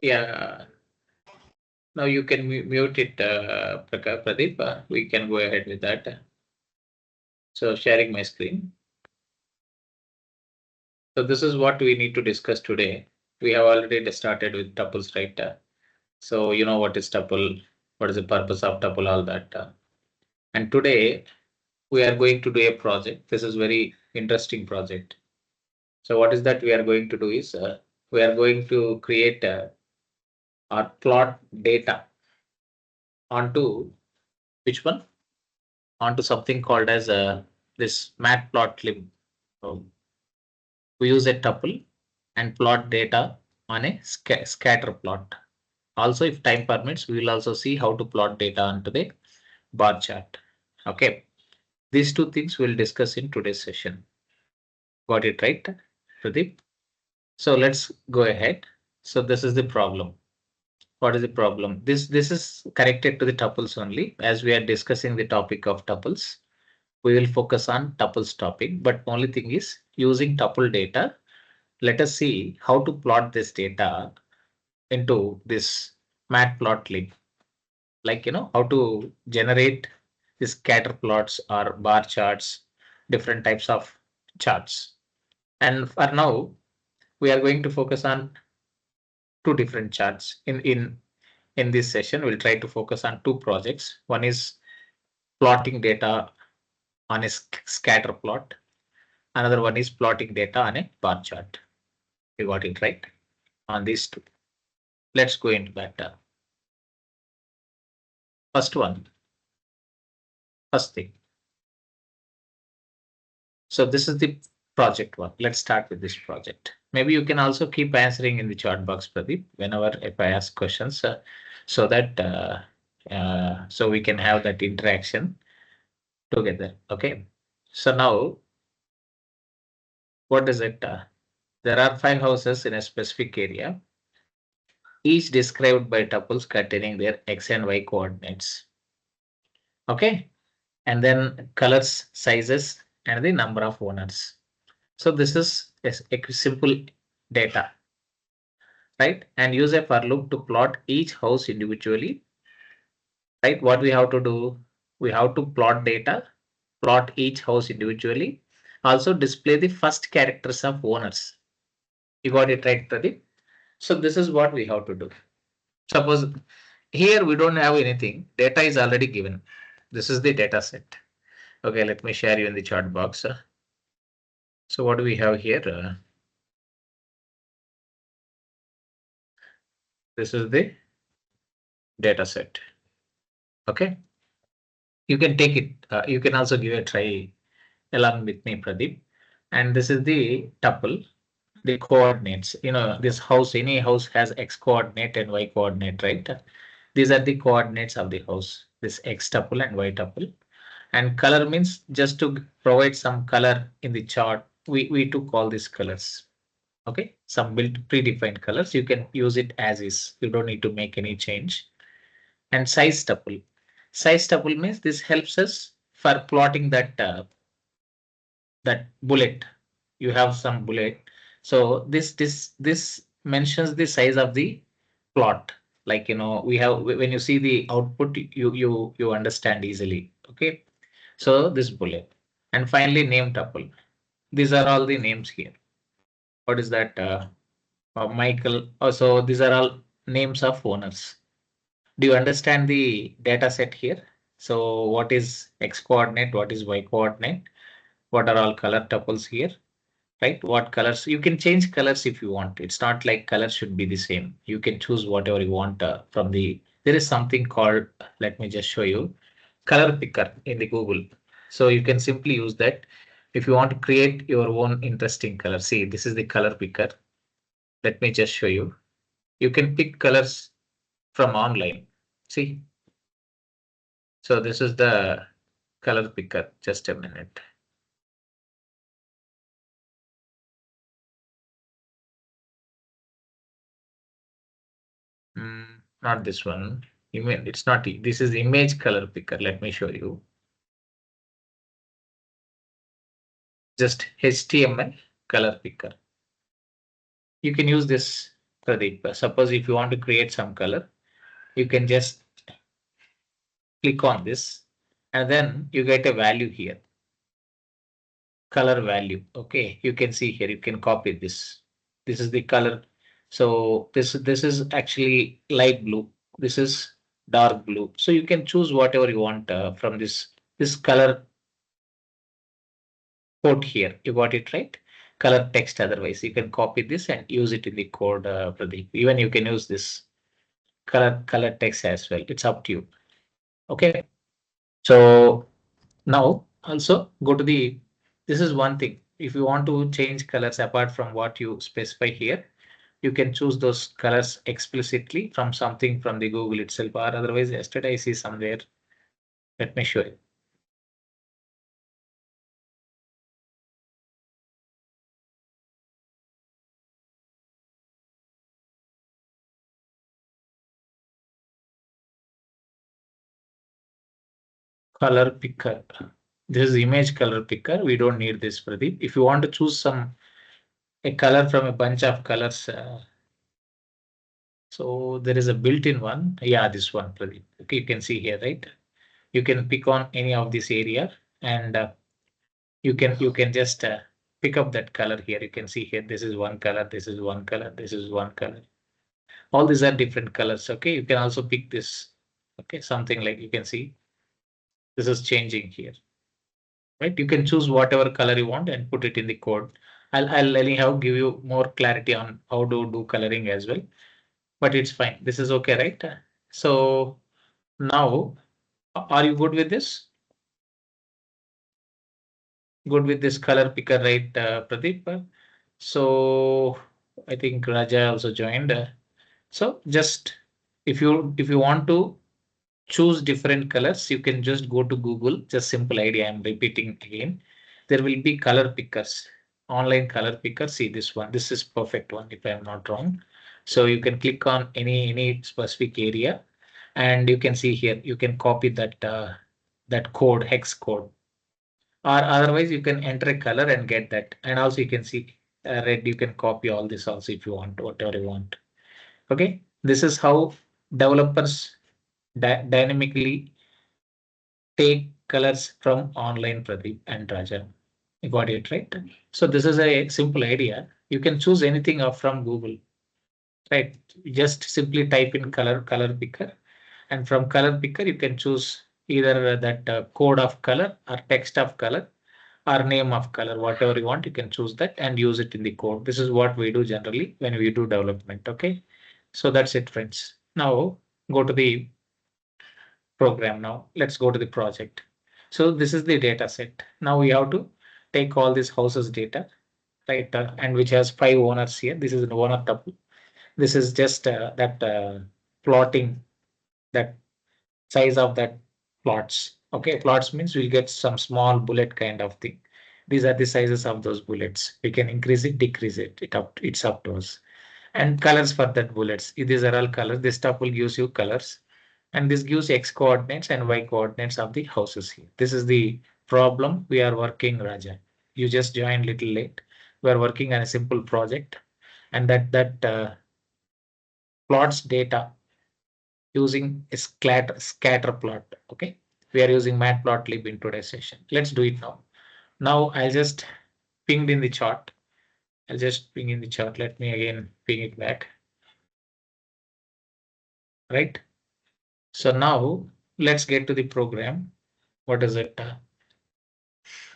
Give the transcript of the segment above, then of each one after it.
Yeah, now you can mute it, Pradeep. We can go ahead with that. So sharing my screen. So this is what we need to discuss today. We have already started with tuples, right? So you know what is tuple, what is the purpose of tuple, all that. And today we are going to do a project. This is very interesting project. So what is that we are going to do is we are going to create or plot data onto which one? Onto something called as this Matplotlib. So we use a tuple and plot data on a scatter plot. Also, if time permits, we will also see how to plot data onto the bar chart. Okay, these two things we'll discuss in today's session. Got it right, Pradeep? So let's go ahead. So this is the problem. What is the problem? This is connected to the tuples only. As we are discussing the topic of tuples, we will focus on tuples topic. But only thing is using tuple data. Let us see how to plot this data into this Matplotlib. Like how to generate these scatter plots or bar charts, different types of charts. And for now, we are going to focus on two different charts in this session. We'll try to focus on two projects. One is plotting data on a scatter plot. Another one is plotting data on a bar chart. You got it right on these two. Let's go into that. First one, first thing. So this is the project one. Let's start with this project. Maybe you can also keep answering in the chat box, Pradeep, whenever if I ask questions, so that so we can have that interaction together. Okay. So now, what is it? There are 5 houses in a specific area, each described by tuples containing their x and y coordinates. Okay. And then colors, sizes, and the number of owners. So this is a simple data, right? And use a for loop to plot each house individually, right? What we have to do, we have to plot data, plot each house individually, also display the first characters of owners. You got it right, Pradeep? So this is what we have to do. Suppose here we don't have anything, data is already given. This is the data set. Okay, let me share you in the chat box. So what do we have here? This is the data set. Okay, you can take it. You can also give a try along with me, Pradeep. And this is the tuple, the coordinates. This house, any house has x coordinate and y coordinate, right? These are the coordinates of the house, this x tuple and y tuple. And color means just to provide some color in the chart. We took all these colors. Okay, some built predefined colors. You can use it as is. You don't need to make any change. And size tuple. Size tuple means this helps us for plotting that bullet. You have some bullet. So this mentions the size of the plot. Like we have when you see the output, you understand easily. Okay. So this bullet. And finally name tuple. These are all the names here. What is that? Michael. Also, these are all names of owners. Do you understand the data set here? So what is x coordinate? What is y coordinate? What are all color tuples here? Right? What colors? You can change colors if you want. It's not like colors should be the same. You can choose whatever you want from the. There is something called, let me just show you, color picker in the Google. So you can simply use that if you want to create your own interesting color. See, this is the color picker. Let me just show you. You can pick colors from online. See, so this is the color picker. Just a minute. Not this one. It's not. This is image color picker. Let me show you. Just HTML color picker. You can use this Pradeep. Suppose if you want to create some color, you can just click on this and then you get a value here, color value. Okay, you can see here, you can copy this. This is the color. So this is actually light blue. This is dark blue. So you can choose whatever you want from this color code here. You got it right. Color text. Otherwise, you can copy this and use it in the code, Pradeep. Even you can use this color text as well. It's up to you. Okay. So now also go to the. This is one thing. If you want to change colors apart from what you specify here, you can choose those colors explicitly from something from the Google itself, or otherwise yesterday I see somewhere. Let me show you. Color picker. This is image color picker. We don't need this, Pradeep. If you want to choose a color from a bunch of colors, so there is a built-in one. Yeah, this one, Pradeep. Okay, you can see here, right? You can pick on any of this area and you can just pick up that color here. You can see here, this is one color, this is one color, this is one color. All these are different colors. Okay, you can also pick this. Okay, something like you can see this is changing here, right? You can choose whatever color you want and put it in the code. I'll anyhow give you more clarity on how to do coloring as well, but it's fine. This is okay, right? So now, are you good with this? Good with this color picker, right, Pradeep? So I think Raja also joined. So just if you want to choose different colors, you can just go to Google. Just simple idea. I'm repeating again. There will be color pickers, online color picker. See this one. This is perfect one if I'm not wrong. So you can click on any specific area, and you can see here. You can copy that code, hex code, or otherwise you can enter a color and get that. And also you can see red. You can copy all this also if you want, whatever you want. Okay, this is how developers dynamically take colors from online, Pradeep and Raja. You got it right. So this is a simple idea. You can choose anything up from Google, right? Just simply type in color picker, and from color picker you can choose either that code of color or text of color or name of color, whatever you want. You can choose that and use it in the code. This is what we do generally when we do development. Okay, so that's it, friends. Now go to the program. Now let's go to the project. So this is the data set. Now we have to take all these houses data, right? And which has 5 owners here. This is an owner tuple. This is just that plotting, that size of that plots. Okay, plots means we'll get some small bullet kind of thing. These are the sizes of those bullets. We can increase it, decrease it. It's up to us. And colors for that bullets. These are all colors. This tuple gives you colors, and this gives x coordinates and y coordinates of the houses here. This is the problem we are working, Raja. You just joined little late. We are working on a simple project, and that plots data using a scatterplot. Okay, we are using Matplotlib in today's session. Let's do it now. Now I'll just pinged in the chart. I'll just ping in the chart. Let me again ping it back. Right. So now let's get to the program. What is it?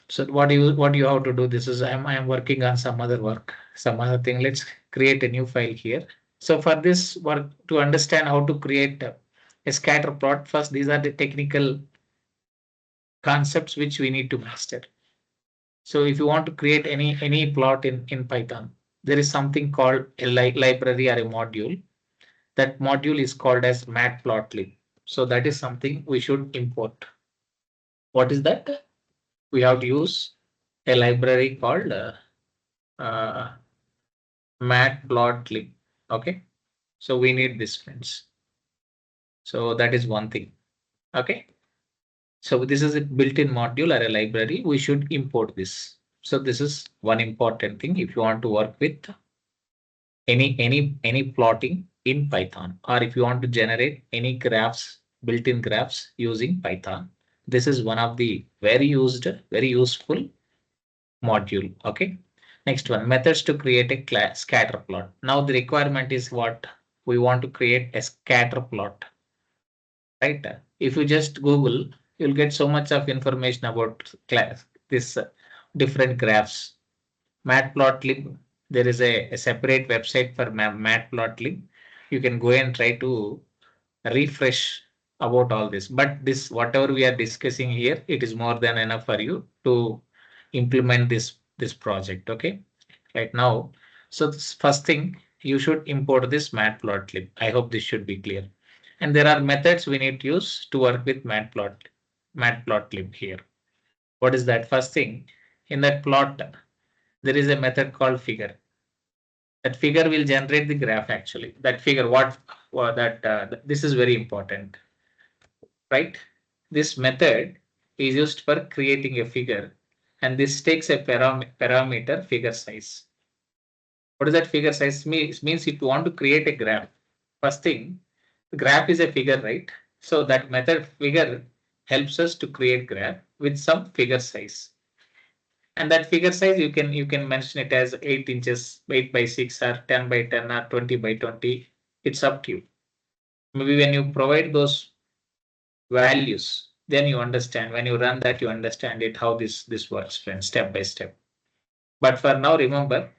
So what you have to do? This is I'm working on some other work, some other thing. Let's create a new file here. So for this work, to understand how to create a scatter plot, first these are the technical concepts which we need to master. So if you want to create any plot in Python, there is something called a library or a module. That module is called as Matplotlib. So that is something we should import. What is that? We have to use a library called uh, Matplotlib. Okay, so we need this, friends. So that is one thing. Okay, so this is a built-in module or a library. We should import this. So this is one important thing if you want to work with any plotting in Python, or if you want to generate any graphs, built-in graphs using Python. This is one of the very useful module. Okay. Next one, methods to create a scatter plot. Now the requirement is what we want to create a scatter plot, right? If you just Google, you'll get so much of information about this different graphs. Matplotlib, there is a separate website for Matplotlib. You can go and try to refresh about all this. But this, whatever we are discussing here, it is more than enough for you to implement this project. Okay, right now. So this first thing, you should import this Matplotlib. I hope this should be clear. And there are methods we need to use to work with Matplotlib here. What is that? First thing, in that plot, there is a method called figure. That figure will generate the graph actually. That figure, this is very important, right? This method is used for creating a figure, and this takes a parameter figure size. What does that figure size mean? It means if you want to create a graph, first thing, the graph is a figure, right? So that method figure helps us to create graph with some figure size. And that figure size, you can mention it as 8 inches, 8 by 6, or 10 by 10, or 20 by 20. It's up to you. Maybe when you provide those values, then you understand. When you run that, you understand it how this works, friends, step by step. But for now, remember,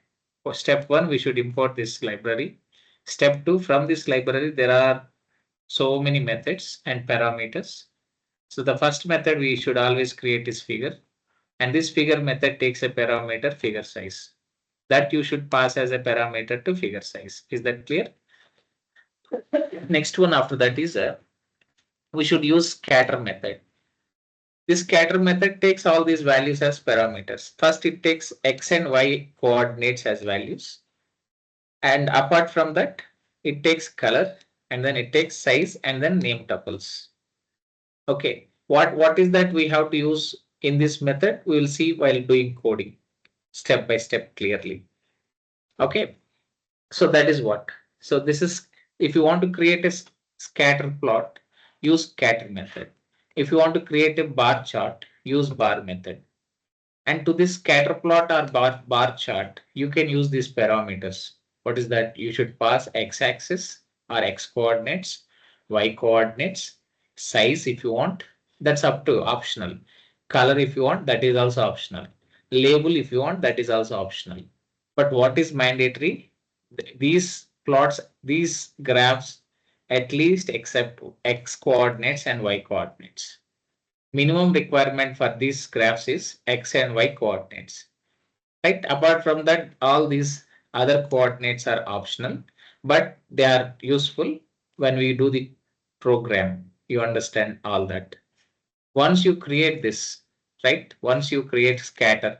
for step 1, we should import this library. Step 2, from this library, there are so many methods and parameters. So the first method we should always create is figure. And this figure method takes a parameter figure size that you should pass as a parameter to figure size. Is that clear? Next one after that is we should use scatter method. This scatter method takes all these values as parameters. First, it takes x and y coordinates as values. And apart from that, it takes color, and then it takes size, and then name tuples. Okay, what is that we have to use in this method? We will see while doing coding step by step clearly. Okay, so that is what. So this is, if you want to create a scatter plot, use scatter method. If you want to create a bar chart, use bar method. And to this scatter plot or bar chart, you can use these parameters. What is that? You should pass x-axis or x coordinates, y coordinates, size if you want, that's up to optional. Color if you want, that is also optional. Label if you want, that is also optional. But what is mandatory? These plots, these graphs, at least accept x coordinates and y coordinates. Minimum requirement for these graphs is x and y coordinates. Right? Apart from that, all these other coordinates are optional, but they are useful when we do the program. You understand all that. Once you create this, right? Once you create scatter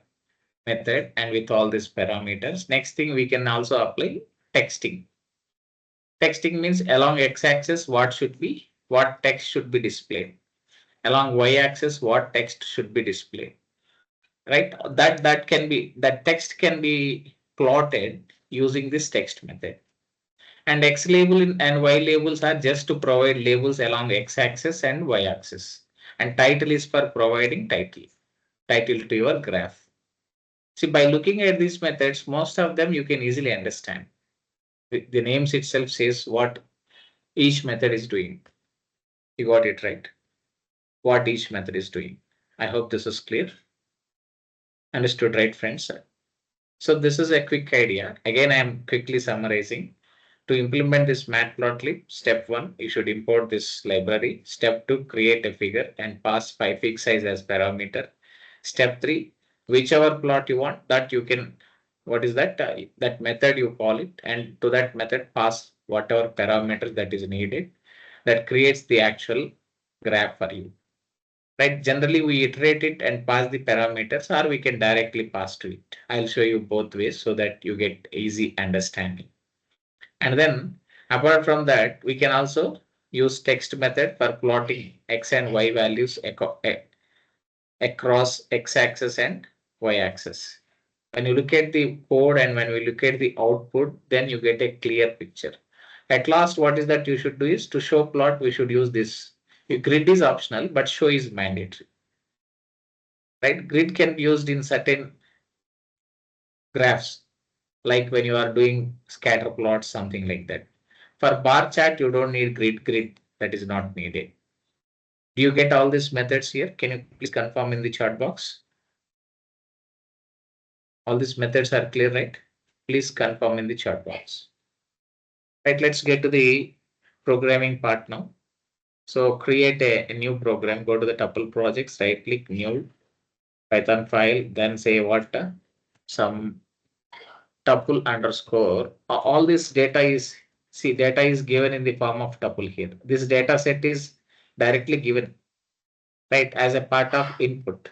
method and with all these parameters, next thing we can also apply texting. Texting means along x-axis what text should be displayed. Along y-axis what text should be displayed. Right? That text can be plotted using this text method. And x label and y labels are just to provide labels along x-axis and y-axis. And title is for providing title to your graph. See, by looking at these methods, most of them you can easily understand. The names itself says what each method is doing. You got it right. What each method is doing. I hope this is clear. Understood, right, friends? So this is a quick idea. Again, I am quickly summarizing. To implement this Matplotlib, step 1, you should import this library. Step 2, create a figure and pass 5 fig size as parameter. Step 3, whichever plot you want, that you can, what is that? That method you call it, and to that method pass whatever parameter that is needed. That creates the actual graph for you. Right? Generally, we iterate it and pass the parameters, or we can directly pass to it. I'll show you both ways so that you get easy understanding. And then apart from that, we can also use text method for plotting x and y values across x-axis and y-axis. When you look at the code and when we look at the output, then you get a clear picture. At last, what is that you should do is to show plot, we should use this. Grid is optional, but show is mandatory. Right? Grid can be used in certain graphs, like when you are doing scatter plots, something like that. For bar chart, you don't need grid that is not needed. Do you get all these methods here? Can you please confirm in the chat box? All these methods are clear, right? Please confirm in the chat box. Right, let's get to the programming part now. So create a new program, go to the Tuple projects, right click new Python file, then say what some tuple underscore. All this data is, see, data is given in the form of tuple here. This data set is directly given, right, as a part of input.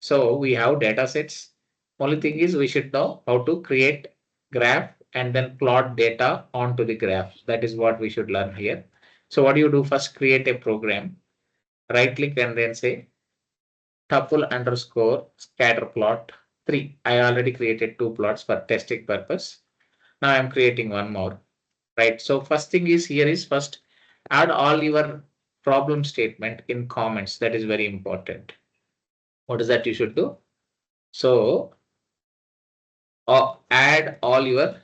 So we have data sets. Only thing is we should know how to create graph and then plot data onto the graph. That is what we should learn here. So what do you do? First create a program, right click and then say tuple underscore scatterplot 3. I already created 2 plots for testing purpose. Now I'm creating one more, right? So first thing is here is first add all your problem statement in comments. That is very important. What is that you should do? So add all your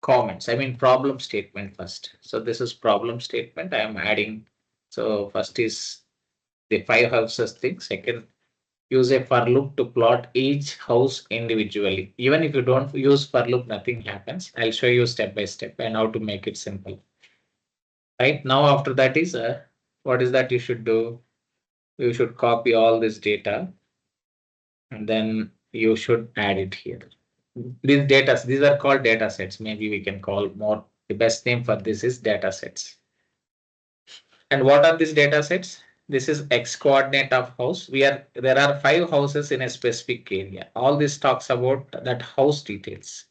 comments. I mean problem statement first. So this is problem statement I am adding. So first is the 5 houses thing. Second, use a for loop to plot each house individually. Even if you don't use for loop, nothing happens. I'll show you step by step and how to make it simple. Right now, after that is what is that you should do? You should copy all this data and then you should add it here. These are called data sets. Maybe we can call more. The best name for this is data sets. And what are these data sets? This is X coordinate of house. There are 5 houses in a specific area. All this talks about that house details.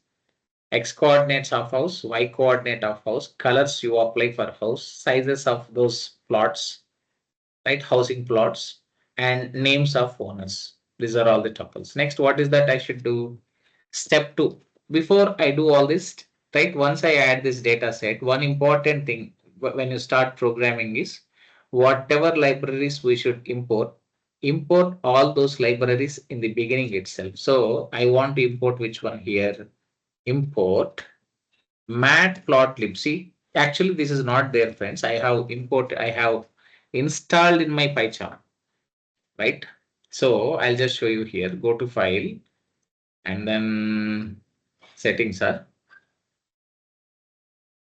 X coordinates of house, Y coordinate of house, colors you apply for house, sizes of those plots, right? Housing plots and names of owners. These are all the tuples. Next, what is that I should do? Step 2. Before I do all this, right? Once I add this data set, one important thing when you start programming is whatever libraries we should import all those libraries in the beginning itself. So I want to import which one here? Import Matplotlib. See, actually this is not there, friends. I have installed in my PyCharm, right? So I'll just show you here. Go to file and then settings are.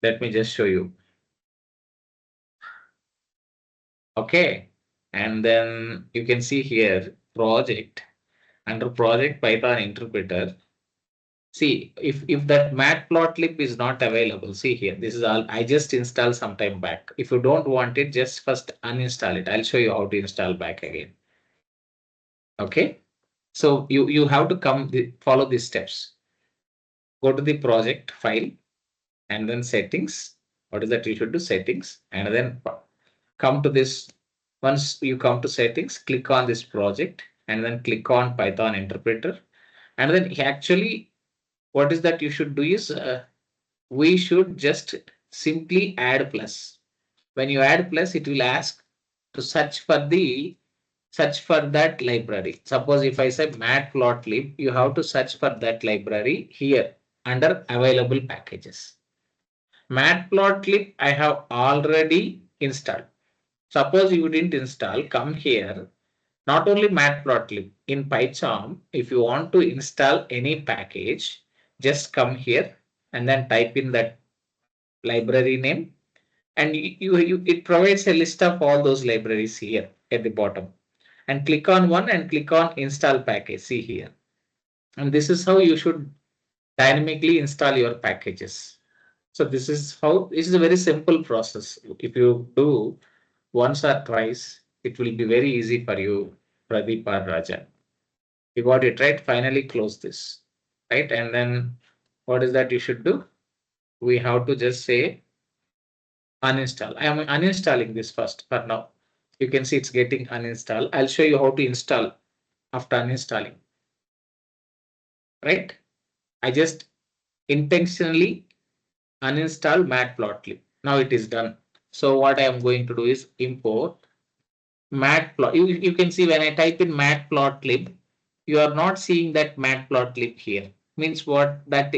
Let me just show you. Okay. And then you can see here project, under project Python interpreter. See, if that Matplotlib is not available, see here, this is all I just installed some time back. If you don't want it, just first uninstall it. I'll show you how to install back again. Okay. So you have to follow these steps. Go to the project file and then settings. What is that you should do? Settings, and then come to this. Once you come to settings, click on this project and then click on Python interpreter. And then actually what is that you should do is we should just simply add plus. When you add plus, it will ask to search for that library. Suppose if I say matplotlib, you have to search for that library here under available packages. Matplotlib I have already installed. Suppose you didn't install, come here. Not only Matplotlib, in PyCharm, if you want to install any package, just come here and then type in that library name, and it provides a list of all those libraries here at the bottom. And click on one and click on install package. See here. And this is how you should dynamically install your packages. So this is a very simple process. If you do once or twice, it will be very easy for you, Pradeep or Rajan. You got it right. Finally close this, right? And then what is that you should do? We have to just say uninstall. I am uninstalling this first for now. You can see it's getting uninstalled. I'll show you how to install after uninstalling. right? I just intentionally uninstall Matplotlib. Now it is done. So what I am going to do is import Matplot. You can see when I type in Matplotlib, you are not seeing that Matplotlib here. Means what? That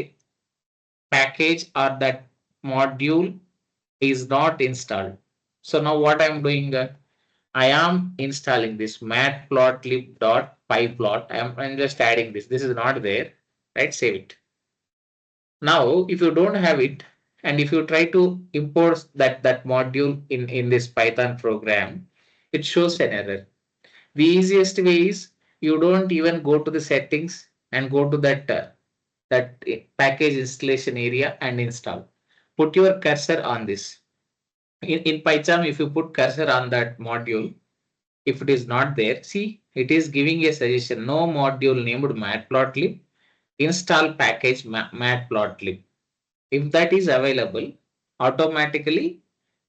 package or that module is not installed. So now what I am doing, I am installing this matplotlib.pyplot. I'm just adding this. This is not there, right? Save it. Now, if you don't have it, and if you try to import that module in this Python program, it shows an error. The easiest way is you don't even go to the settings and go to that package installation area and install. Put your cursor on this. In PyCharm, if you put cursor on that module, if it is not there, see, it is giving a suggestion, no module named matplotlib, install package matplotlib. If that is available, automatically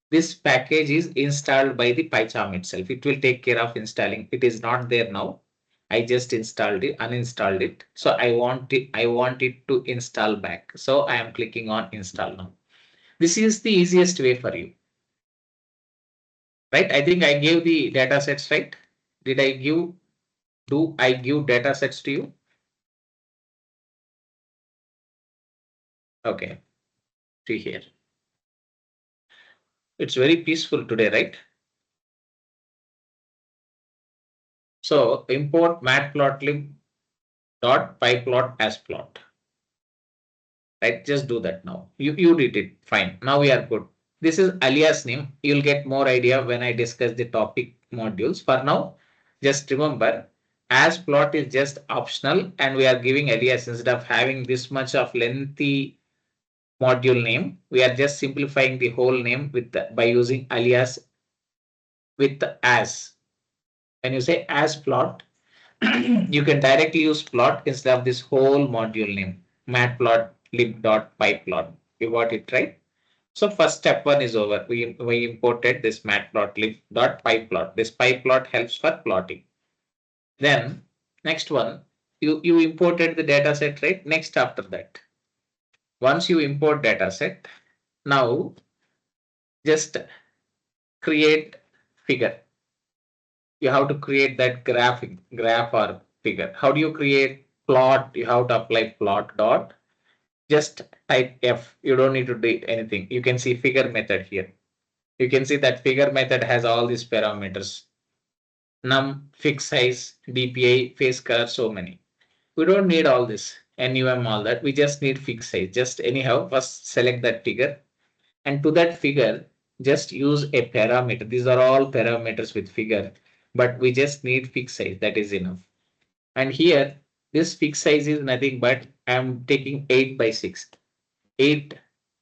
this package is installed by the PyCharm itself. It will take care of installing. It is not there now. I just installed it, uninstalled it. So I want it to install back. So I am clicking on install now. This is the easiest way for you. Right? I think I gave the data sets, right? Did I give, do I give data sets to you? Okay. See here. It's very peaceful today, right? So import matplotlib.pyplot as plot. Right? Just do that now. You did it. Fine. Now we are good. This is alias name. You'll get more idea when I discuss the topic modules. For now, just remember as plot is just optional and we are giving alias instead of having this much of lengthy module name. We are just simplifying the whole name with by using alias with as. When you say as plot, you can directly use plot instead of this whole module name, matplotlib.pyplot. You got it right? So first step one is over. We imported this matplotlib.pyplot. This pyplot helps for plotting. Then next one, you imported the data set, right? Next after that, once you import data set, now just create figure. You have to create that graph or figure. How do you create plot? You have to apply plot dot. Just type F. You don't need to do anything. You can see figure method here. You can see that figure method has all these parameters. Num, fixed size, DPI, face color, so many. We don't need all this. NUM, all that. We just need fixed size. Just anyhow, first select that figure. And to that figure, just use a parameter. These are all parameters with figure, but we just need fixed size. That is enough. And here, this fixed size is nothing but I'm taking 8 by 6. 8,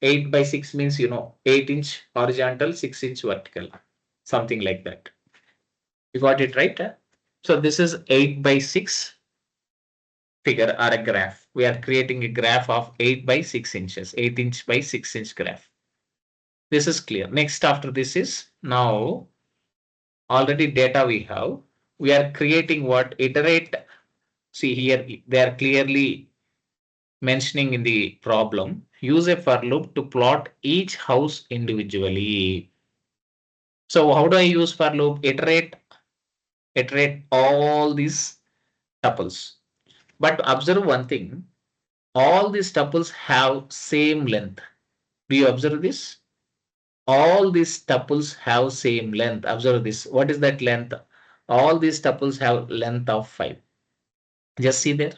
8 by 6 means, 8-inch horizontal, 6-inch vertical, something like that. You got it right? So this is 8 by 6 figure or a graph. We are creating a graph of 8 by 6 inches, 8-inch by 6-inch graph. This is clear. Next after this is now already data we have. We are creating what? Iterate. See here, they are clearly mentioning in the problem. Use a for loop to plot each house individually. So how do I use for loop? Iterate all these tuples. But observe one thing. All these tuples have same length. Do you observe this? All these tuples have same length. Observe this. What is that length? All these tuples have length of 5. Just see there.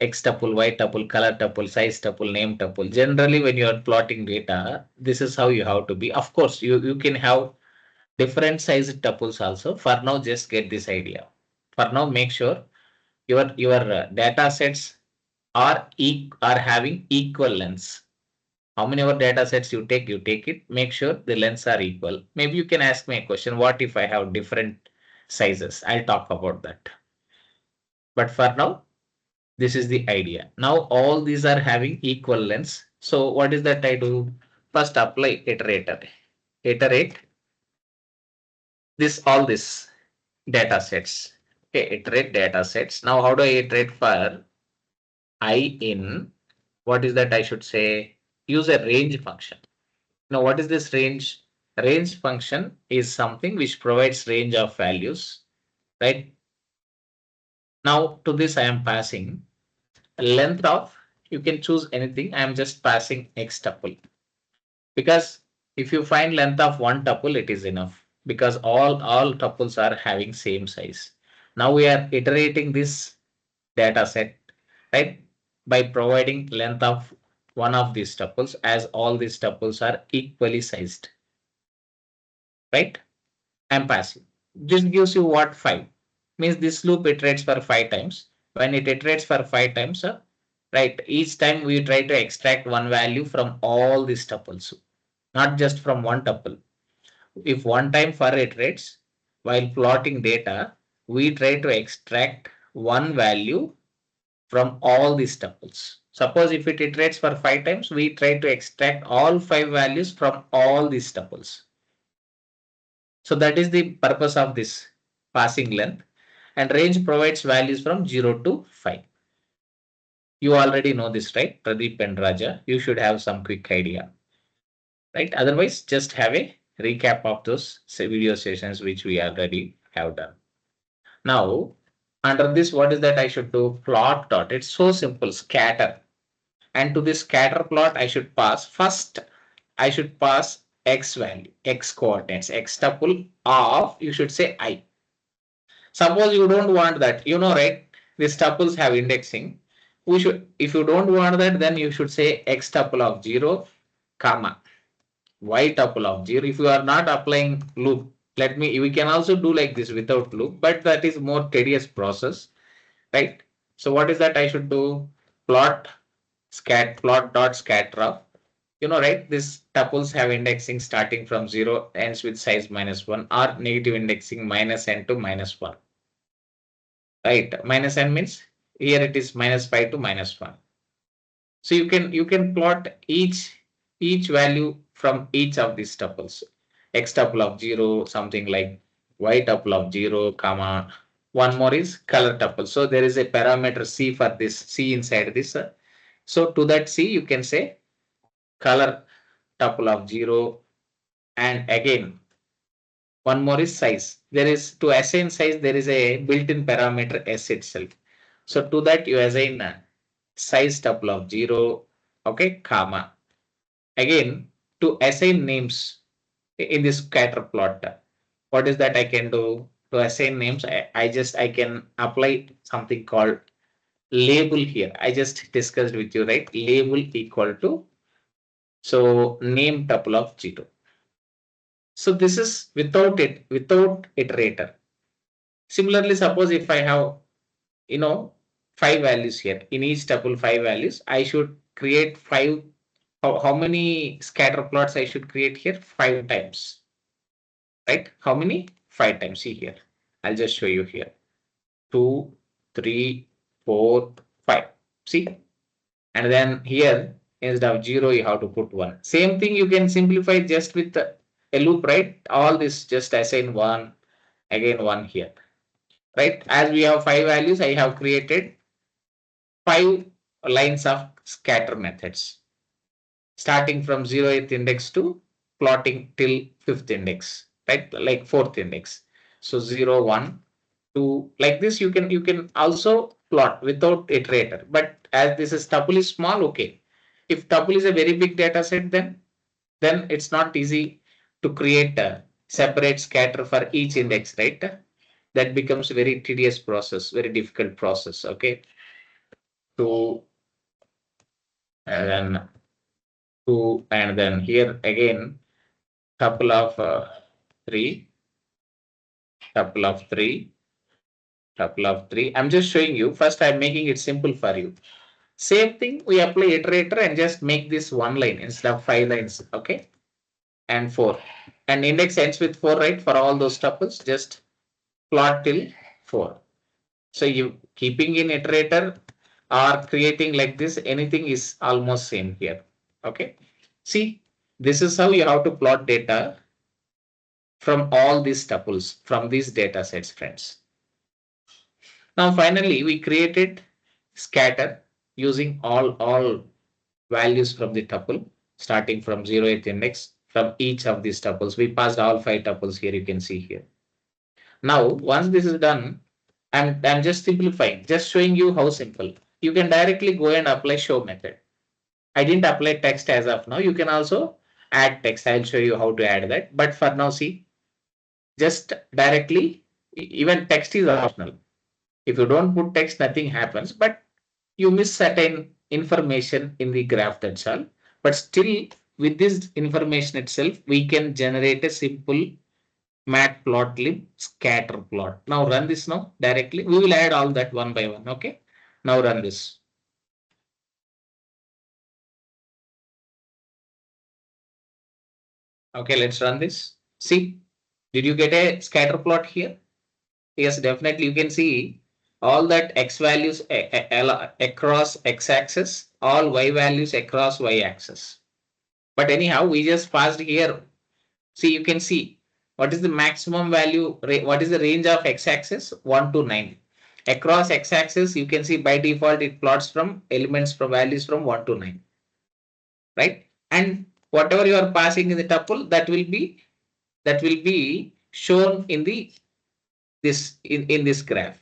X tuple, Y tuple, color tuple, size tuple, name tuple. Generally, when you are plotting data, this is how you have to be. Of course, you can have different size tuples also. For now, just get this idea. For now, make sure your data sets are having equal lengths. How many of data sets you take it. Make sure the lengths are equal. Maybe you can ask me a question. What if I have different sizes? I'll talk about that. But for now, this is the idea. Now all these are having equal lengths. So what is that I do? First apply iterator. Iterate all this data sets. Okay, iterate data sets. Now how do I iterate for I in, what is that I should say? Use a range function. Now, what is this range? Range function is something which provides range of values, right? Now, to this I am passing length of, you can choose anything. I am just passing x tuple, because if you find length of one tuple, it is enough, because all tuples are having same size. Now we are iterating this data set, right, by providing length of one of these tuples, as all these tuples are equally sized, right? I'm passing. This gives you what? 5. Means this loop iterates for 5 times. When it iterates for 5 times, right, each time we try to extract one value from all these tuples, not just from one tuple. If one time for iterates, while plotting data, we try to extract one value from all these tuples. Suppose if it iterates for 5 times, we try to extract all 5 values from all these tuples. So that is the purpose of this passing length, and range provides values from 0 to 5. You already know this, right? Pradeep and Raja, you should have some quick idea, right? Otherwise, just have a recap of those video sessions which we already have done. Now, under this, what is that I should do? Plot dot. It's so simple, scatter. And to this scatter plot, I should pass first, I should pass x value, x coordinates, x tuple of, you should say I. Suppose you don't want that, right? These tuples have indexing. We should, if you don't want that, then you should say x tuple of 0, comma, y tuple of 0. If you are not applying loop, we can also do like this without loop, but that is more tedious process, right? So what is that I should do? Plot dot scatter of, right? These tuples have indexing starting from 0, ends with size -1, or negative indexing -n to -1. Right, minus n means here it is -5 to -1. So you can plot each value from each of these tuples. X tuple of 0, something like y tuple of 0, comma. One more is color tuple. So there is a parameter C for this, C inside this. So to that C you can say color tuple of 0, and again one more is size. There is, to assign size, there is a built-in parameter S itself. So to that you assign size tuple of 0, okay, comma. Again, to assign names in this scatter plot, what is that I can do? To assign names, I can apply something called label here. I just discussed with you, right? Label equal to, so name tuple of 0. So this is without iterator. Similarly, suppose if I have, 5 values here, in each tuple 5 values, I should create 5. How many scatter plots I should create here? 5 times, right? How many? 5 times. See here, I'll just show you here. 2, 3, 4, 5. See, and then here instead of 0 you have to put 1. Same thing you can simplify just with a loop, right? All this just assign 1, again 1 here, right? As we have 5 values, I have created 5 lines of scatter methods, starting from 0th index to plotting till 5th index, right? Like 4th index. So 0, 1, 2, like this you can also plot without iterator. But as this is tuple is small, okay. If tuple is a very big data set, then it's not easy to create a separate scatter for each index, right? That becomes a very tedious process, very difficult process, okay. To and then 2, and then here again tuple of 3, tuple of 3, tuple of 3. I'm just showing you. First, I'm making it simple for you. Same thing, we apply iterator and just make this one line instead of 5 lines, okay? And 4. And index ends with 4, right? For all those tuples, just plot till 4. So you keeping in iterator or creating like this, anything is almost same here, okay? See, this is how you have to plot data from all these tuples, from these data sets, friends. Now, finally, we created scatter. using all values from the tuple, starting from 0th index from each of these tuples. We passed all 5 tuples here, you can see here. Now, once this is done, I'm just simplifying, just showing you how simple. You can directly go and apply show method. I didn't apply text as of now. You can also add text. I'll show you how to add that. But for now, see, just directly, even text is optional. If you don't put text, nothing happens, but you miss certain information in the graph, that's all. But still, with this information itself, we can generate a simple Matplotlib scatter plot. Now run this now directly. We will add all that one by one. Okay. Now run this. Okay, let's run this. See, did you get a scatter plot here? Yes, definitely. You can see all that x values across x axis, all y values across y axis. But anyhow, we just passed here. See, you can see what is the maximum value, what is the range of x axis? 1 to 9. Across x axis, you can see by default it plots from elements from values from 1 to 9. Right? And whatever you are passing in the tuple, that will be shown in the in this graph.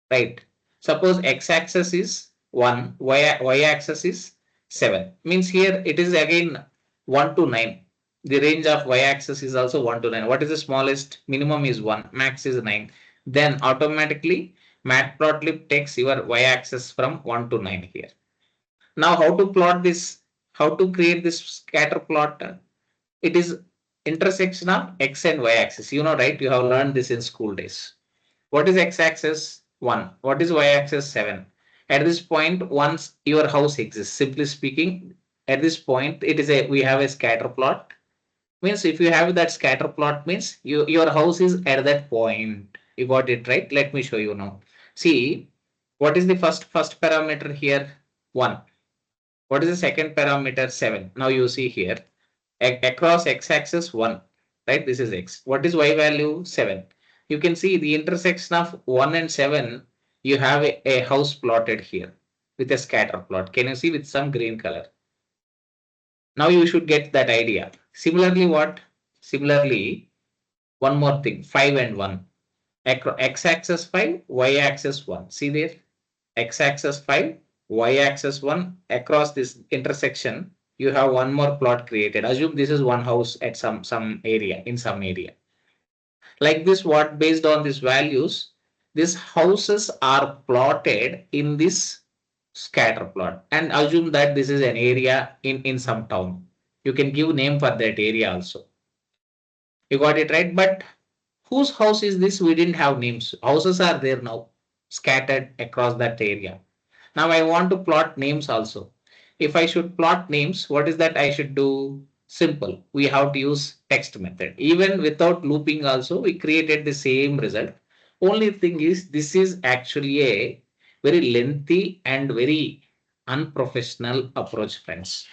Right? Suppose x-axis is 1, y-axis is 7. Means here it is again 1 to 9. The range of y-axis is also 1 to 9. What is the smallest? Minimum is 1, max is 9. Then automatically Matplotlib takes your y-axis from 1 to 9 here. Now how to plot this? How to create this scatter plot? It is intersection of x and y-axis. You know, right? You have learned this in school days. What is x-axis? 1. What is y-axis? 7. At this point, once your house exists, simply speaking, at this point, we have a scatter plot. Means if you have that scatter plot, means your house is at that point. You got it right? Let me show you now. See, what is the first parameter here? 1. What is the second parameter? 7. Now you see here, across x-axis 1, right? This is x. What is y value? 7. You can see the intersection of 1 and 7, you have a house plotted here with a scatter plot. Can you see with some green color? Now you should get that idea. Similarly, what? Similarly, one more thing, 5 and 1. X-axis 5, y-axis 1. See there? X-axis 5, y-axis 1. Across this intersection, you have one more plot created. Assume this is one house at some area, in some area. Like this, what based on these values, these houses are plotted in this scatter plot, and assume that this is an area in some town. You can give name for that area also. You got it right? But whose house is this? We didn't have names. Houses are there now, scattered across that area. Now I want to plot names also. If I should plot names, what is that I should do? Simple. We have to use text method. Even without looping also, we created the same result. Only thing is, this is actually a very lengthy and very unprofessional approach, friends.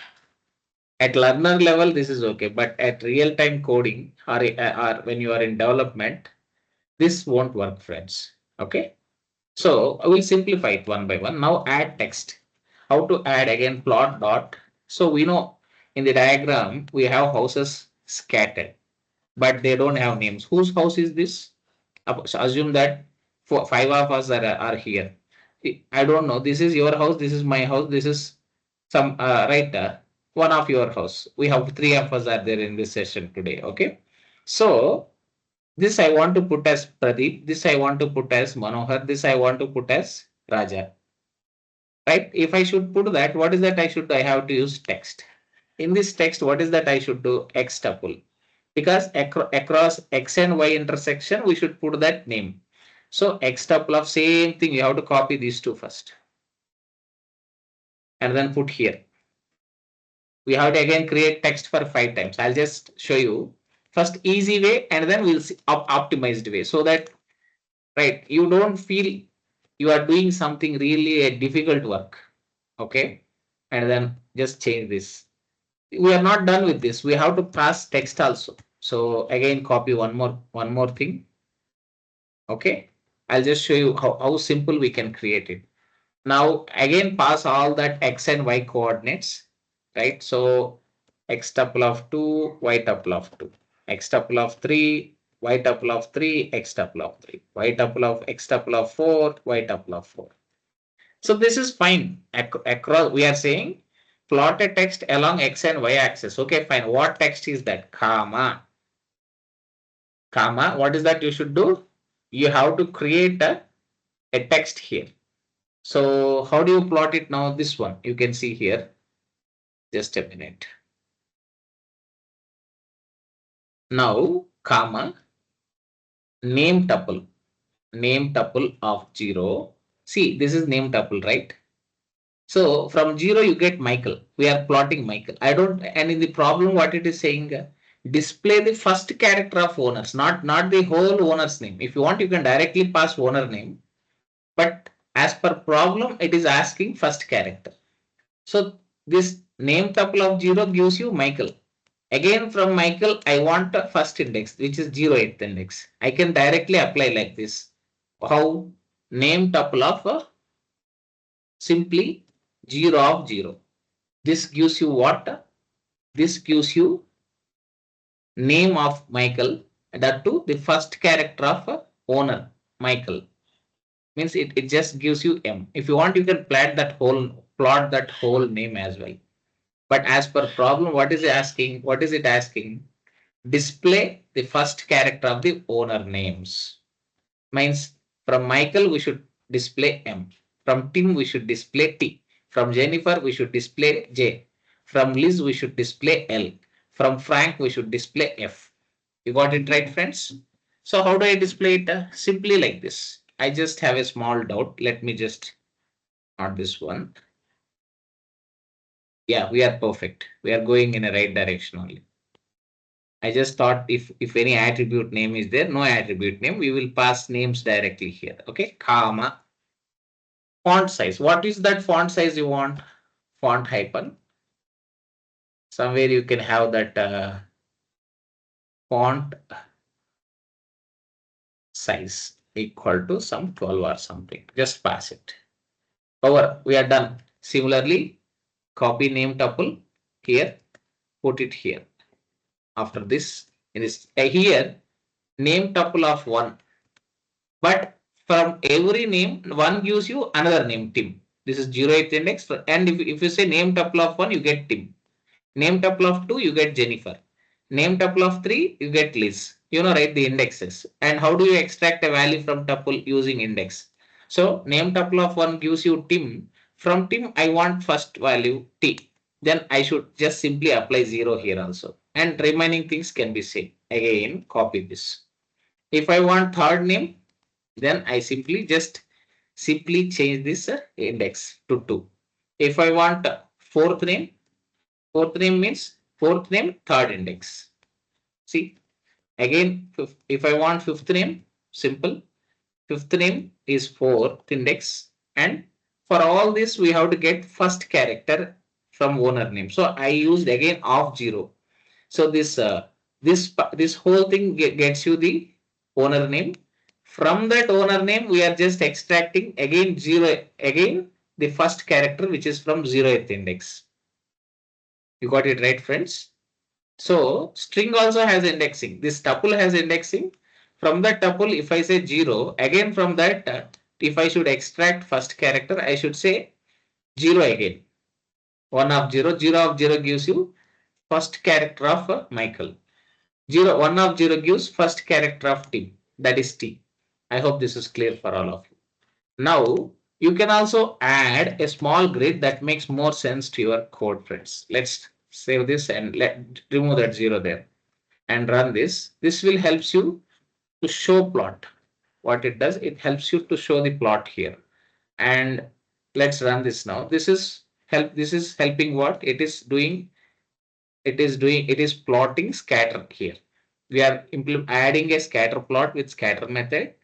At learner level, this is okay, but at real-time coding or when you are in development, this won't work, friends. Okay. So I will simplify it one by one. Now add text. How to add? Again, plot dot. So we know in the diagram we have houses scattered, but they don't have names. Whose house is this? So assume that 5 of us are here. I don't know. This is your house. This is my house. This is some right one of your house. We have 3 of us are there in this session today. Okay. So this I want to put as Pradeep. This I want to put as Manohar. This I want to put as Raja. Right? If I should put that, what is that I have to use text. In this text, what is that I should do? X tuple. Because across X and Y intersection, we should put that name. So X tuple of same thing, you have to copy these two first. And then put here. We have to again create text for 5 times. I'll just show you. First easy way, and then we'll see optimized way, so that right you don't feel you are doing something really a difficult work. Okay, and then just change this. We are not done with this. We have to pass text also. So again copy one more thing. Okay, I'll just show you how simple we can create it. Now again pass all that x and y coordinates, right? So x tuple of 2, y tuple of 2, x tuple of 3, y tuple of 3, x tuple of 3, y tuple of x tuple of 4, y tuple of 4. So this is fine. Across, we are saying plot a text along x and y axis. Okay, fine. What text is that? Comma. Comma. What is that you should do? You have to create a text here. So how do you plot it now? This one you can see here. Just a minute. Now, comma, name tuple of 0. See, this is name tuple, right? So from 0 you get Michael. We are plotting Michael. I don't, and in the problem what it is saying, display the first character of owners, not the whole owner's name. If you want, you can directly pass owner name. But as per problem, it is asking first character. So this name tuple of 0 gives you Michael. Again from Michael, I want a first index, which is 0th index. I can directly apply like this. How? Name tuple of simply 0 of 0. This gives you what? This gives you name of Michael. That too, the first character of owner, Michael. Means it just gives you M. If you want, you can plot that whole name as well. But as per problem, what is it asking? What is it asking? Display the first character of the owner names. Means from Michael, we should display M. From Tim, we should display T. From Jennifer, we should display J. From Liz, we should display L. From Frank, we should display F. You got it right, friends? So how do I display it? Simply like this. I just have a small doubt. Let me just, not this one. Yeah, we are perfect. We are going in a right direction only. I just thought if any attribute name is there, no attribute name, we will pass names directly here. Okay, comma. Font size. What is that font size you want? Font hyphen. Somewhere you can have that font size equal to some 12 or something. Just pass it. Over. We are done. Similarly, copy name tuple here. Put it here. After this, in this here, name tuple of 1. But from every name, 1 gives you another name, Tim. This is 0th index. And if you say name tuple of 1, you get Tim. Name tuple of 2, you get Jennifer. Name tuple of 3, you get Liz. You know, right, the indexes. And how do you extract a value from tuple using index? So name tuple of 1 gives you Tim. From Tim, I want first value T. Then I should just simply apply 0 here also. And remaining things can be same. Again, copy this. If I want third name, then I simply change this index to 2. If I want fourth name means fourth name, third index. See, again, if I want fifth name, simple. Fifth name is fourth index. And for all this, we have to get first character from owner name. So I used again of 0. So this whole thing gets you the owner name. From that owner name, we are just extracting again 0, again the first character, which is from 0th index. You got it right, friends? So string also has indexing. This tuple has indexing. From that tuple, if I say 0, again from that, if I should extract first character, I should say 0 again. 1 of 0, 0 of 0 gives you first character of Michael. 1 of 0 gives first character of Tim. That is T. I hope this is clear for all of you. Now, you can also add a small grid that makes more sense to your code, friends. Let's save this and remove that 0 there and run this. This will help you to show plot. What it does, it helps you to show the plot here. And let's run this now. This is helping what? It is plotting scatter here. We are adding a scatter plot with scatter method.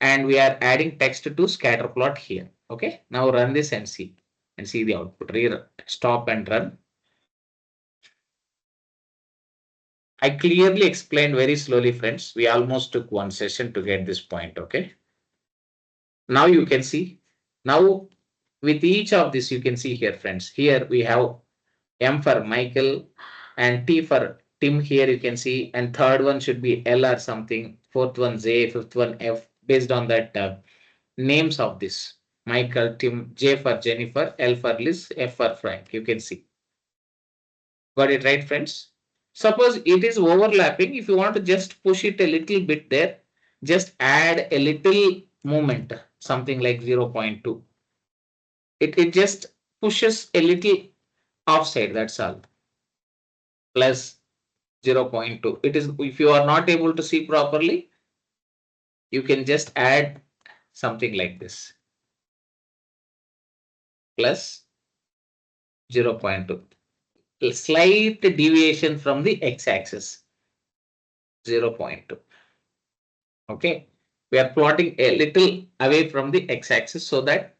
And we are adding text to Scatterplot here. Okay, now run this and see the output. Stop and run. I clearly explained very slowly, friends. We almost took one session to get this point. Okay, now you can see. Now With each of this, you can see here, friends. Here we have M for Michael and T for Tim. Here you can see, and third one should be L or something. Fourth one J, fifth one F, based on that names of this. Michael, Tim, J for Jennifer, L for Liz, F for Frank. You can see. Got it right, friends? Suppose it is overlapping. If you want to just push it a little bit there, just add a little movement, something like 0.2. It just pushes a little offside, that's all. Plus 0.2. It is, if you are not able to see properly, you can just add something like this. Plus 0.2. A slight deviation from the x-axis. 0.2. Okay. We are plotting a little away from the x-axis so that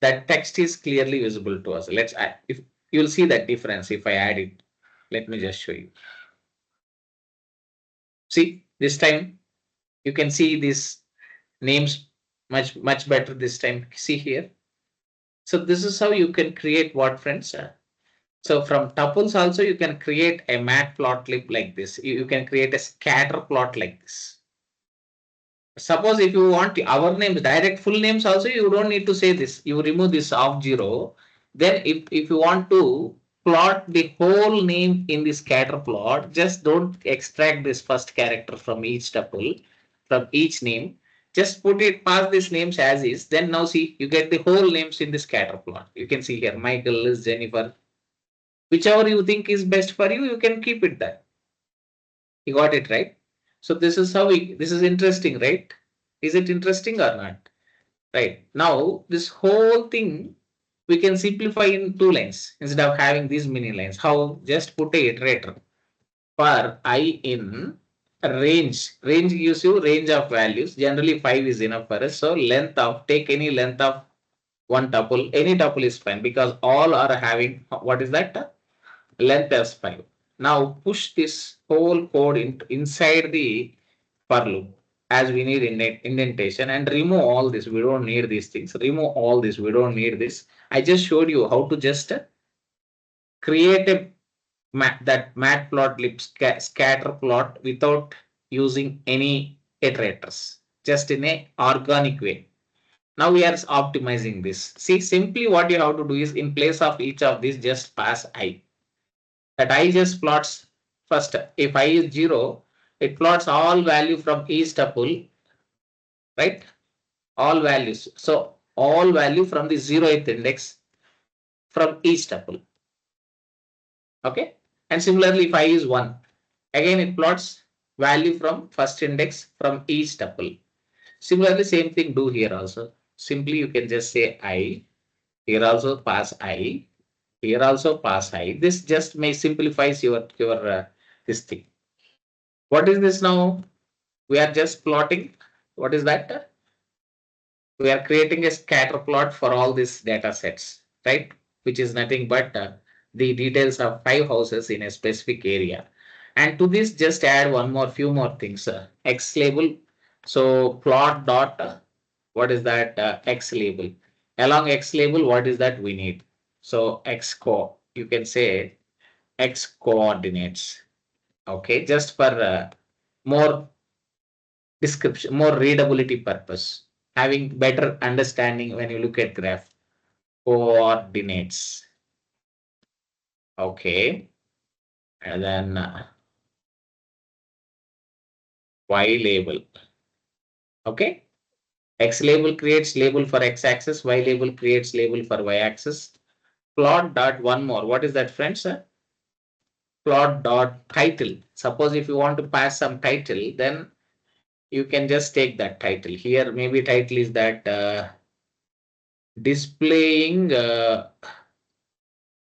that text is clearly visible to us. Let's add, if you'll see that difference if I add it. Let me just show you. See, this time you can see these names much better this time. See here. So this is how you can create what, friends? So from tuples also you can create a matplotlib like this. You can create a scatter plot like this. Suppose if you want our names, direct full names also, you don't need to say this. You remove this off 0. Then if you want to plot the whole name in the scatter plot, just don't extract this first character from each tuple, from each name. Just put it past these names as is. Then now see, you get the whole names in the scatter plot. You can see here, Michael, Liz, Jennifer. Whichever you think is best for you, you can keep it there. You got it right. So this is how this is interesting, right? Is it interesting or not? Right. Now, this whole thing we can simplify in 2 lines instead of having these many lines. How? Just put a iterator for I in range. Range gives you range of values. Generally 5 is enough for us. So length of, take any length of one tuple. Any tuple is fine because all are having, what is that? Length as 5. Now push this whole code inside the for loop as we need indentation and remove all this. We don't need these things. Remove all this. We don't need this. I just showed you how to just create a that matplotlib scatter plot without using any iterators, just in a organic way. Now we are optimizing this. See, simply what you have to do is in place of each of these, just pass I. That I just plots first. If I is 0, it plots all value from each tuple, right? All values. So all value from the 0th index from each tuple. Okay. And similarly, if I is 1, again it plots value from first index from each tuple. Similarly, same thing do here also. Simply you can just say I. Here also pass I. Here also pass I. This just may simplifies your this thing. What is this now? We are just plotting. What is that? We are creating a scatter plot for all these data sets, right? Which is nothing but the details of 5 houses in a specific area. And to this, just add few more things. X label. So plot dot, what is that? X label. Along X label, what is that we need? So you can say X coordinates. Okay, just for more description, more readability purpose, having better understanding when you look at graph. Coordinates. Okay. And then Y label. Okay. X label creates label for X axis. Y label creates label for Y axis. Plot dot one more. What is that, friends? Plot dot title. Suppose if you want to pass some title, then you can just take that title. Here, maybe title is that displaying.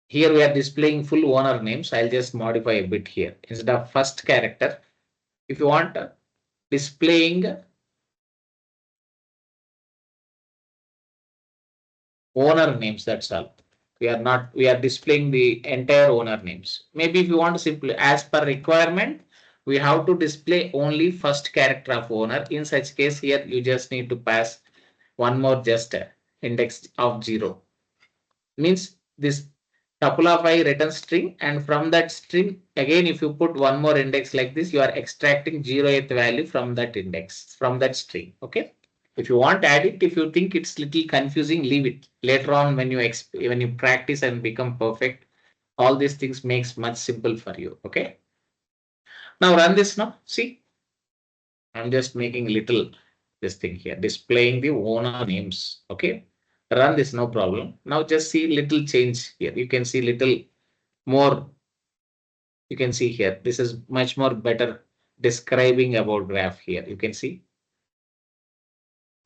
Here we are displaying full owner names. I'll just modify a bit here. Instead of first character, if you want displaying owner names, that's all. We are displaying the entire owner names. Maybe if you want to simply, as per requirement, we have to display only first character of owner. In such case, here you just need to pass one more just index of 0. Means this tuple of I return string, and from that string again if you put one more index like this, you are extracting 0th value from that index, from that string. Okay. If you want to add it, if you think it's little confusing, leave it. Later on when you practice and become perfect, all these things makes much simple for you. Okay. Now run this now. See, I'm just making little this thing here, displaying the owner names. Okay. Run this, no problem. Now just see little change here. You can see little more. You can see here. This is much more better describing about graph here. You can see.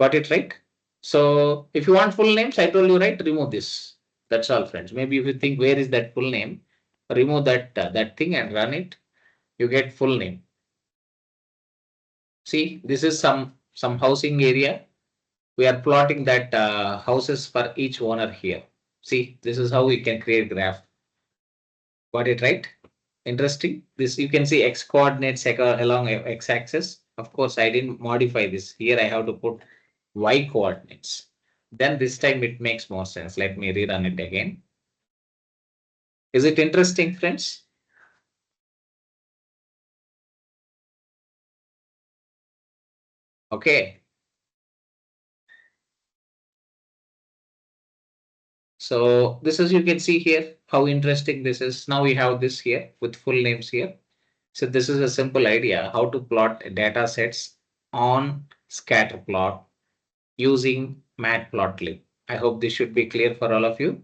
Got it right? So if you want full names, I told you right, remove this. That's all, friends. Maybe if you think where is that full name, remove that thing and run it. You get full name. See, this is some housing area. We are plotting that houses for each owner here. See, this is how we can create graph. Got it right? Interesting. This you can see x coordinates along x axis. Of course, I didn't modify this. Here I have to put y coordinates. Then this time it makes more sense. Let me rerun it again. Is it interesting, friends? Okay. So this is, you can see here how interesting this is. Now we have this here with full names here. So this is a simple idea how to plot data sets on Scatterplot using Matplotlib. I hope this should be clear for all of you.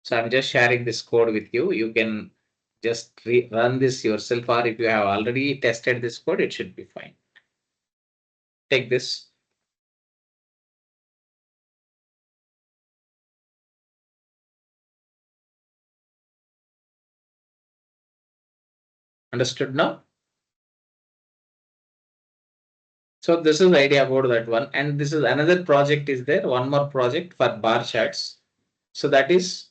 So I'm just sharing this code with you. You can just run this yourself, or if you have already tested this code, it should be fine. Take this. Understood now? So this is the idea about that one. And this is another project is there. One more project for bar charts. So that is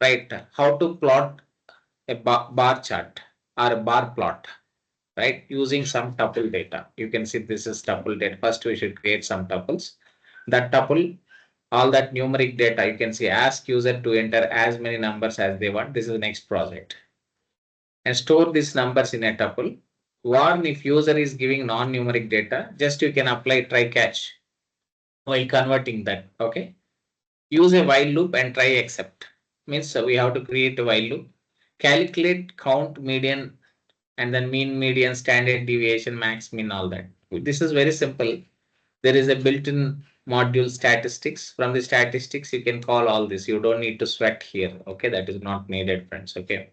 right. How to plot a bar chart or a bar plot, right? Using some tuple data. You can see this is tuple data. First, we should create some tuples. That tuple, all that numeric data, you can see ask user to enter as many numbers as they want. This is the next project. And store these numbers in a tuple. Warn if user is giving non-numeric data, just you can apply try catch while converting that. Okay. Use a while loop and try except. Means we have to create a while loop. Calculate count median and then mean, median, standard deviation, max, min, all that. This is very simple. There is a built-in module statistics. From the statistics, you can call all this. You don't need to sweat here. Okay, that is not needed, friends. Okay.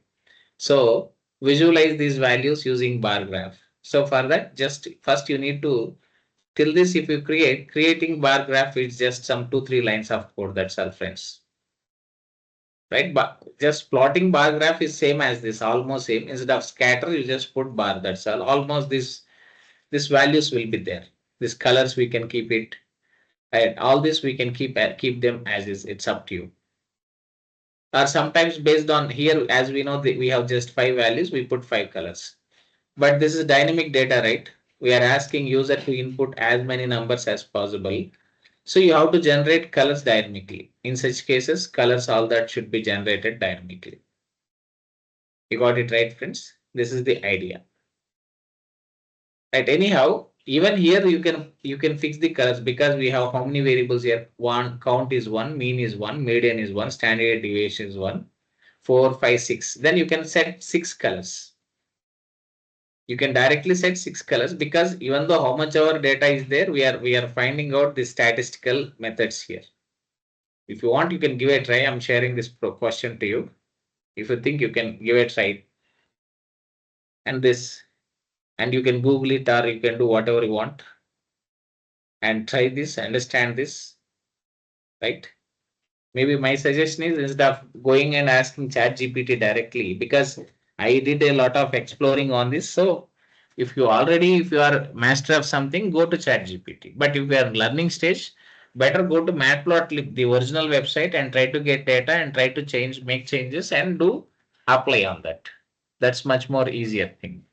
So visualize these values using bar graph. So for that, just first you need to till this. If you creating bar graph, it's just some 2-3 lines of code. That's all, friends. Right? But just plotting bar graph is same as this, almost same. Instead of scatter, you just put bar. That's all. Almost this values will be there. These colors we can keep it. And all this we can keep them as is. It's up to you. Or sometimes based on here, as we know that we have just 5 values, we put 5 colors. But this is dynamic data, right? We are asking user to input as many numbers as possible. So you have to generate colors dynamically. In such cases, colors all that should be generated dynamically. You got it right, friends? This is the idea. Right. Anyhow, even here you can fix the colors because we have how many variables here? One count is one, mean is one, median is one, standard deviation is one, 4, 5, 6. Then you can set 6 colors. You can directly set 6 colors because even though how much our data is there, we are finding out the statistical methods here. If you want, you can give a try. I'm sharing this question to you. If you think you can give a try, and this, and you can Google it or you can do whatever you want and try this, understand this, right? Maybe my suggestion is instead of going and asking ChatGPT directly, because I did a lot of exploring on this. So if you are master of something, go to ChatGPT. But if you are learning stage, better go to Matplotlib, the original website, and try to get data and try to make changes and do apply on that. That's much more easier thing.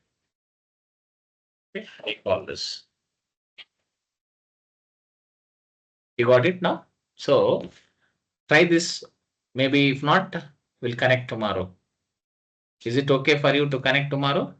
Okay, I call this. You got it now? So try this Maybe if not, we'll connect tomorrow. Is it okay for you to connect tomorrow?